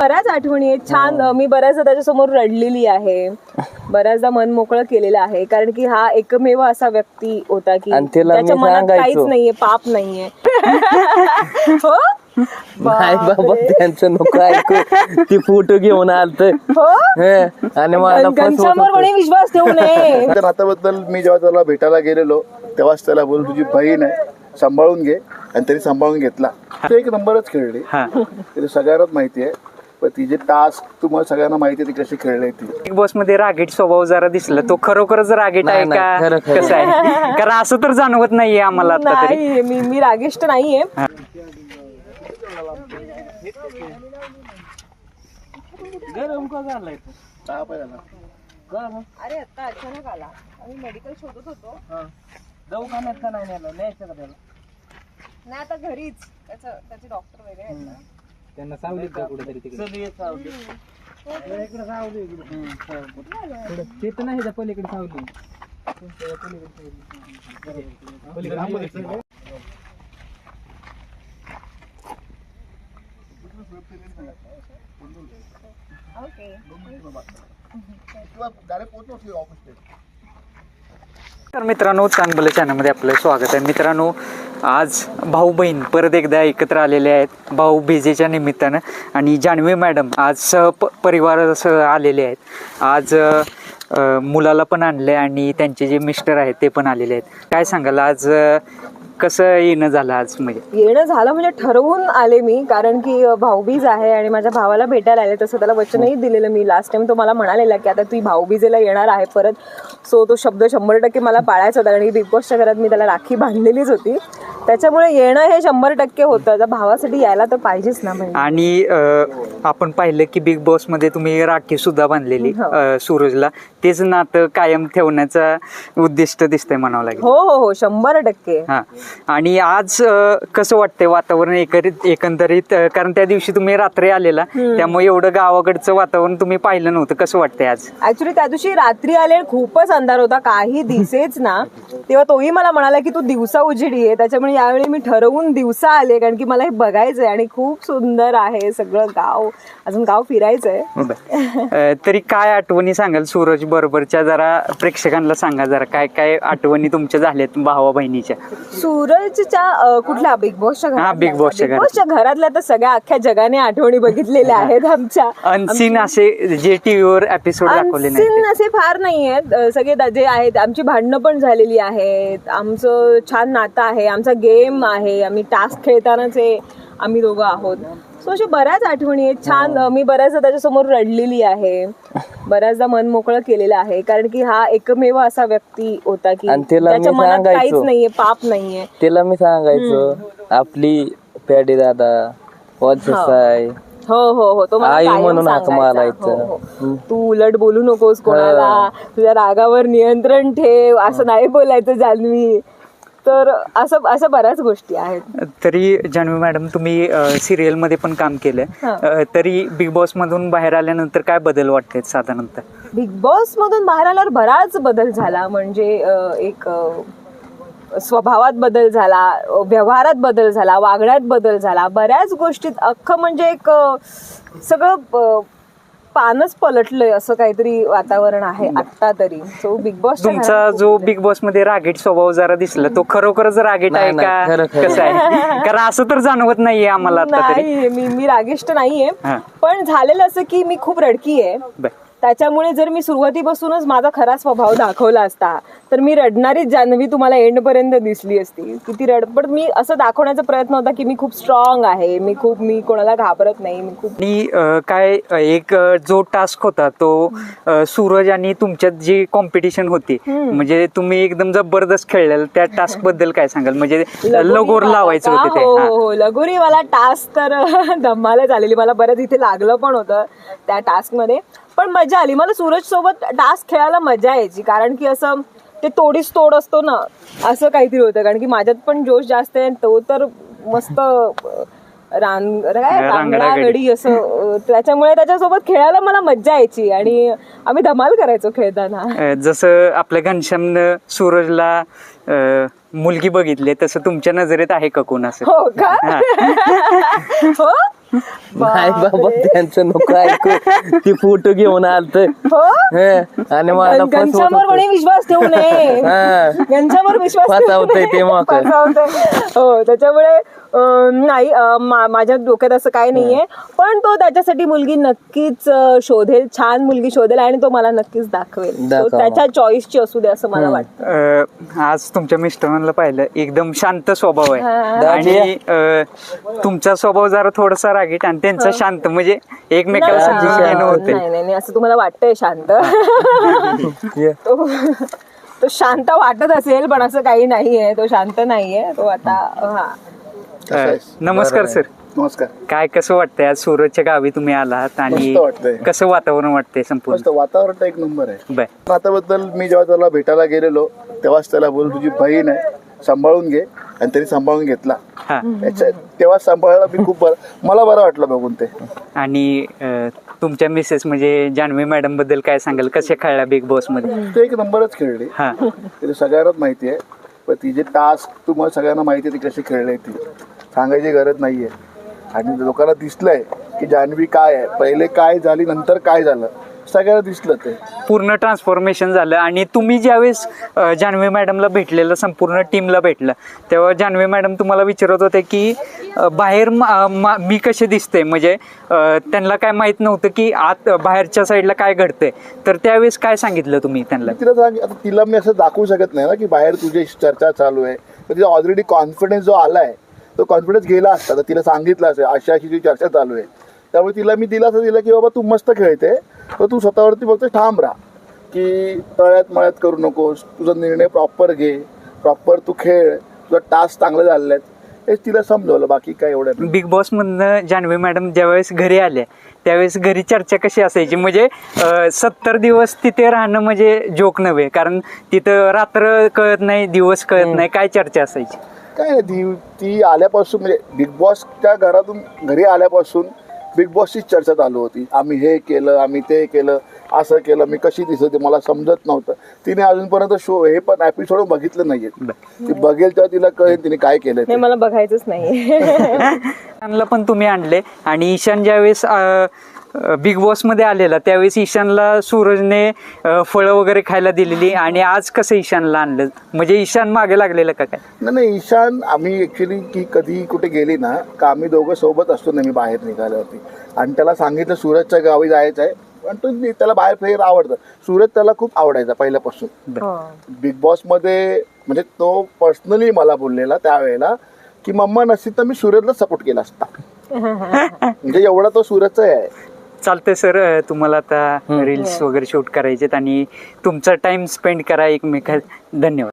बऱ्याच आठवणी आहेत छान. मी बऱ्याचदा त्याच्यासमोर रडलेली आहे, बऱ्याचदा मन मोकळं केलेलं आहे, कारण की हा एकमेव असा व्यक्ती होता की त्याच्या मनात काहीच नाहीये, पाप नाहीये. हो नाही बाबा त्यांचं नको ऐकू. ती फोटो घेऊन आलत आणि मला घनश्यामवर कोणी विश्वास ठेवू नये. त्या नात्याबद्दल मी जेव्हा त्याला भेटायला गेलेलो तेव्हाच त्याला बोल तुझी बहीण आहे, सांभाळून घे, आणि त्यांनी सांभाळून घेतला. ते एक नंबरच खेळली, ते सगळ्यांनाच माहिती आहे. पण तिचे टास्क तुम्हाला सगळ्यांना माहिती आहे ती कशी खेळली. ती बिग बॉस मध्ये रागीट स्वभाव जरा दिसला, तो खरोखरच रागीट आहे का कसं आहे? कारण असं तर जाणवत नाहीये आम्हाला आता तरी. नाही, मी रागिष्ट नाहीये. अरे आता अचानक आला, आम्ही मेडिकल शोधत होतो. दवाखान्यात का नाही नेलं, न्यायचं का त्याला? नाही आता घरीच, त्याचे डॉक्टर वेगळे आहेत ना. त्यांना सावलीत का कुठेतरी तिकडे इकडे सावली ते तर नाही पलीकडे सावली. तर मित्रांनो, चांगलं चॅनलमध्ये आपलं स्वागत आहे. मित्रांनो, आज भाऊ बहीण परत एकदा एकत्र आलेले आहेत भाऊबीजेच्या निमित्तानं, आणि जान्हवी मॅडम आज परिवारासह आलेले आहेत. आज मुलाला पण आणले आणि त्यांचे जे मिस्टर आहेत ते पण आलेले आहेत. काय सांगाल आज कसं येणं झालं? आज म्हणजे येणं झालं म्हणजे ठरवून आले मी, कारण की भाऊबीज आहे आणि माझ्या भावाला भेटायला आले. तसं त्याला वचनही दिलेलं मी लास्ट टाइम. तो मला म्हणालेला की आता तू भाऊबीजेला येणार आहे परत, सो तो शब्द 100% मला पाळायचा होता, कारण की बिग बॉसच्या घरात मी त्याला राखी बांधलेलीच होती. त्याच्यामुळे येणं हे 100% होतं. तर भावासाठी यायला तर पाहिजेच ना. म्हणजे आणि आपण पाहिलं की बिग बॉस मध्ये तुम्ही राखी सुद्धा बांधलेली सूरजला, तेच नातं कायम ठेवण्याचा उद्दिष्ट दिसतंय म्हणावं लागेल. हो हो हो 100%. हा, आणि आज कसं वाटतंय वातावरण एकंदरीत? कारण त्या दिवशी तुम्ही रात्री आलेला, त्यामुळे एवढं गावाकडचं वातावरण तुम्ही पाहिलं नव्हतं. कसं वाटतंय आज? ऍक्च्युली त्या दिवशी रात्री आले, खूपच अंधार होता, काही दिसेच ना. तेव्हा तोही मला म्हणाला की तू दिवसा उजेडी आहे, त्याच्यामुळे यावेळी मी ठरवून दिवसा आले, कारण की मला हे बघायचंय आणि खूप सुंदर आहे सगळं गाव. अजून गाव फिरायचंय. तरी काय आठवणी सांगाल सूरज बरोबरच्या? जरा प्रेक्षकांना सांगा जरा काय काय आठवणी तुमच्या झाल्यात भावा बहिणीच्या. सूरजच्या कुठल्या? बिग बॉसच्या घरात? बिग बॉसच्या घरातल्या तर सगळ्या अख्ख्या जगाने आठवणी बघितलेल्या आहेत आमच्या. अनसीन असे जे टीव्हीवर एपिसोड दाखवले अनसीन असे फार नाही आहेत, सगळे जे आहेत. आमची भांडणं पण झालेली आहेत, आमचं छान नातं आहे, आमचा गेम आहे, आम्ही टास्क खेळतानाचे आम्ही दोघं आहोत. सो अशा बऱ्याच आठवणी आहेत छान. मी बऱ्याचदा त्याच्यासमोर रडलेली आहे, बऱ्याचदा मन मोकळं केलेलं आहे, कारण की हा एकमेव असा व्यक्ती होता की त्याच्या मनात काहीच नाहीये, पाप नाहीये. तिला मी सांगायचो आपली पॅडी दादा हो हो हो तो आई म्हणून हाक मारायचं. तू उलट बोलू नकोस कोणाला, तुझ्या रागावर नियंत्रण ठेव, असं नाही बोलायचं जान्हवी. तर असं बऱ्याच गोष्टी आहेत. तरी जान्हवी मॅडम, तुम्ही सिरियल मध्ये पण काम केलं, तरी बिग बॉस मधून बाहेर आल्यानंतर काय बदल वाटते साधारणतः? बिग बॉस मधून बाहेर आल्यावर बराच बदल झाला. म्हणजे एक स्वभावात बदल झाला, व्यवहारात बदल झाला, वागण्यात बदल झाला, बऱ्याच गोष्टीत अख्खं म्हणजे एक सगळं पानच पलटलंय असं काहीतरी वातावरण आहे आता तरी. सो बिग बॉस तुमचा जो बिग बॉस मध्ये रागीट स्वभाव जरा दिसला, तो खरोखरच रागीट आहे का कसं आहे? कारण असं तर जाणवत नाहीये आम्हाला आता तरी. नाही, मी रागिष्ट नाहीये, पण झालेलं असं की मी खूप रडकी आहे. त्याच्यामुळे जर मी सुरुवातीपासूनच माझा खरा स्वभाव दाखवला असता तर मी रडणारीच जान्हवी तुम्हाला एंड पर्यंत दिसली असती. किती पण मी असं दाखवण्याचा प्रयत्न होता की मी खूप स्ट्रॉंग आहे, मी कोणाला घाबरत नाही, मी खूप. आणि काय एक जो टास्क होता तो सूरज आणि तुमच्यात जी कॉम्पिटिशन होती, म्हणजे तुम्ही एकदम जबरदस्त खेळलेला, त्या टास्क बद्दल काय सांगाल? म्हणजे लगोर लावायचं होते ते. हो, लगोरीवाला टास्क तर धमालच आलेली. मला बरंच इथे लागलं पण होतं त्या टास्क मध्ये, पण मजा आली. मला सूरज सोबत टास्क खेळायला मजा यायची, कारण की असं ते तोडीस तोड असतो ना, असं काहीतरी होतं. कारण की माझ्यात पण जोश जास्त आहे, तो तर मस्त रांगडागडी असं. त्याच्यामुळे त्याच्यासोबत खेळायला मला मज्जा यायची आणि आम्ही धमाल करायचो खेळताना. जसं आपल्या घनश्यामनं सूरजला मुलगी बघितली, तसं तुमच्या नजरेत आहे का कोण असं? हो का? हो नाही बाबा त्यांचं नको ऐकू ती फोटो घेऊन आलत हो आणि मला त्यांच्यावर कोणी विश्वास ठेवू नये त्यांच्यावर विश्वास फसवतंय ते मग. फसवतंय. हो त्याच्यामुळे नाही माझ्या डोक्यात असं काही नाहीये, पण तो त्याच्यासाठी मुलगी नक्कीच शोधेल, छान मुलगी शोधेल आणि तो मला नक्कीच दाखवेल. तो त्याच्या चॉईसची असू दे असं मला वाटतं. आज तुमच्या मिस्टरांना पाहिलं एकदम शांत स्वभाव आहे आणि तुमचा स्वभाव जरा थोडासा रागीट आणि त्यांचा शांत, म्हणजे एकमेकाला समजून घेणं होते. नाही असं तुम्हाला वाटतंय शांत. तो शांत वाटत असेल पण असं काही नाहीये, तो शांत नाहीये तो आता. नमस्कार सर. नमस्कार. काय कसं वाटतंय आज सूरजच्या गावी तुम्ही आलात आणि मस्त वाटतंय. कसं वातावरण वाटतंय संपूर्ण? मस्त वातावरण तर एक नंबर आहे. बर. नात्याबद्दल मी जेव्हा त्याला भेटायला गेलेलो तेव्हाच त्याला बोल तुझी बहीण आहे, सांभाळून घे, आणि त्यांनी सांभाळून घेतला. हा. तेव्हा सांभाळायला मी खूप मला बरं वाटलं बघून ते. आणि तुमच्या मिसेस म्हणजे जान्हवी मॅडम बद्दल काय सांगाल, कसे खेळल्या बिग बॉस मध्ये? ते एक नंबरच खेळली. हा. ते सगळ्यांनाच माहिती आहे, पण तिचे टास्क तुम्हाला सगळ्यांना माहिती आहे ती कशी खेळली, ती सांगायची गरज नाहीये. आणि लोकांना दिसलंय की जान्हवी काय आहे, पहिले काय झाली नंतर काय झालं, सगळ्यांना दिसलं. ते पूर्ण ट्रान्सफॉर्मेशन झालं. आणि तुम्ही ज्यावेळेस जान्हवी मॅडमला भेटलेलं, संपूर्ण टीमला भेटलं, तेव्हा जान्हवी मॅडम तुम्हाला विचारत होते की बाहेर मी कसे दिसते, म्हणजे त्यांना काय माहित नव्हतं की आत बाहेरच्या साईडला काय घडतंय, तर त्यावेळेस काय सांगितलं तुम्ही त्यांना? तिला सांग, आता तिला मी असं दाखवू शकत नाही ना की बाहेर तुझी चर्चा चालू आहे, पण तिला ऑलरेडी कॉन्फिडन्स जो आलाय तो कॉन्फिडन्स गेला असता तर तिला सांगितलं असेल अशी अशी जी चर्चा चालू आहे. त्यामुळे तिला मी दिलासा दिला की बाबा तू मस्त खेळते, तर तू स्वतःवरती फक्त ठाम राहा, की तळ्यात मळ्यात करू नकोस, तुझा निर्णय प्रॉपर घे, प्रॉपर तू खेळ, तुझा टास्क चांगले झालेले आहेत, हेच तिला समजवलं. बाकी काय एवढं. बिग बॉस मधनं जान्हवी मॅडम ज्यावेळेस घरी आल्या त्यावेळेस घरी चर्चा कशी असायची, म्हणजे 70 दिवस तिथे राहणं म्हणजे जोक नव्हे, कारण तिथं रात्र कळत नाही, दिवस कळत नाही, काय चर्चा असायची? काय नाही, ती आल्यापासून म्हणजे बिग बॉसच्या घरातून घरी आल्यापासून बिग बॉसची चर्चा चालू होती. आम्ही हे केलं, आम्ही ते केलं, असं केलं, मी कशी दिसते मला समजत नव्हतं. तिने अजूनपर्यंत शो हे पण एपिसोड बघितलं नाहीये. ती बघेल तेव्हा तिला कळेल तिने काय केलं. नाही मला बघायचंच नाही. ईशानला पण तुम्ही आणले आणि ईशान ज्यावेळेस बिग बॉस मध्ये आलेला त्यावेळेस ईशानला सूरजने फळं वगैरे खायला दिलेली, आणि आज कसं ईशानला आणलं, म्हणजे ईशान मागे लागलेलं का काय? नाही, ईशान आम्ही ऍक्च्युली की कधी कुठे गेली ना का आम्ही दोघं सोबत असतो नेहमी बाहेर निघाल्यावरती, आणि त्याला सांगितलं सूरजच्या गावी जायचं आहे, पण तो त्याला बाहेर फिर आवडतं. सूरज त्याला खूप आवडायचा पहिल्यापासून. बिग बॉस मध्ये म्हणजे तो पर्सनली मला बोललेला त्यावेळेला की मम्मा नसती तर मी सूरजला सपोर्ट केला असता. म्हणजे एवढा तो सूरजचा आहे. चालतंय सर, तुम्हाला आता रील्स वगैरे शूट करायचेत आणि तुमचा टाइम स्पेंड करा एकमेकात. धन्यवाद.